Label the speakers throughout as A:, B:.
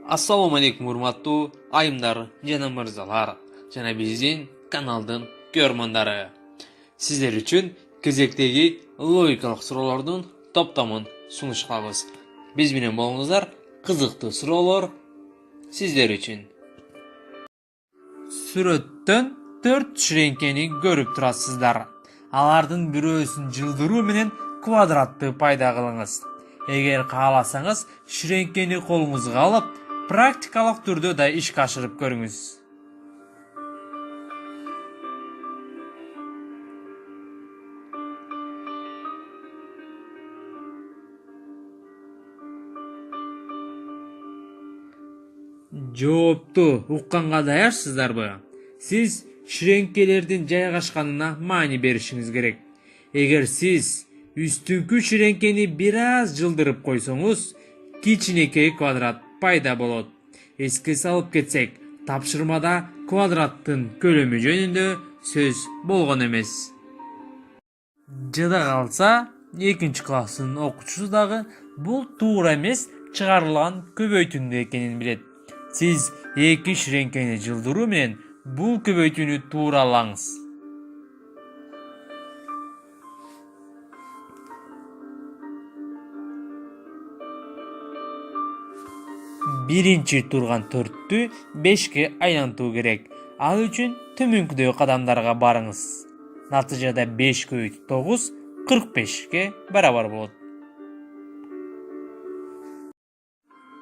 A: Assalamu alaikum hurmattуу айымдар жана мырзалар жана биздин каналдын көрмөндөрү. Сиздер үчүн кезектеги логикалык суроолордун топтомун сунуш кылабыз. Биз менен болуңуздар, кызыктуу суроолор сиздер үчүн. Сүрөттөн 4 ширеңкени көрүп турасыздар. Алардын бирөөсүн жылдыруу менен квадратты пайда кылыңыз. Эгер кааласаңыз, ширеңкени колуңузга алып, практикалык түрдө да ишке ашырып көрүңүз. Жоопту укканга даярсыздарбы? Сиз ширеңкелердин жайгашканына маани беришиңиз керек. Эгер сиз үстүнкү ширеңкени бир аз жылдырып койсоңуз, кичинекей квадрат пайда болот. Эске салып кетсек, тапшырмада квадраттын көлөмү жөнүндө сөз болгон эмес. Жада калса, 2-класстын окуучусу дагы бул туура эмес чыгарылган көбөйтүүнү экенин билет. Сиз 2 ширеңкени жылдыруу менен бул көбөйтүүнү тууралаңыз. Биринчи турган 4-тү 5ке айлантуу керек. Ал үчүн төмөнкүдөгү кадамдарга барыңыз. Натыйжада 5 + 9 45ке барабар болот.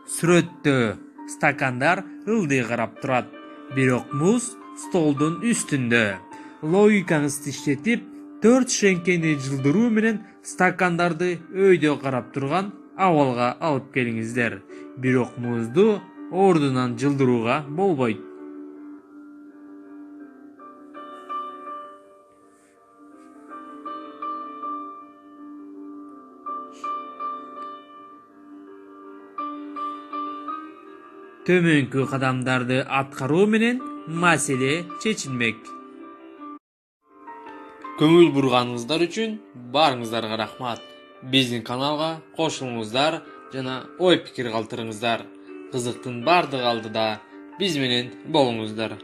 A: Сүрөттө стакандар ылдый карап турат, бирок муз столдун үстүндө. Логикаңызды иштетип, 4 ширеңкени жылдыруу менен стакандарды өйдө карап турган абалга алып келиңиздер. Бирок музду ордунан жылдырууга болбойт. Төмөнкү кадамдарды аткаруу менен маселе чечилмек. Көңүл бурганыңыздар үчүн баарыңыздарга рахмат. Биздин каналга кошулуңуздар жана ой пикир калтырыңыздар. Кызыктын бардыгы алдыда биз менен болуңуздар.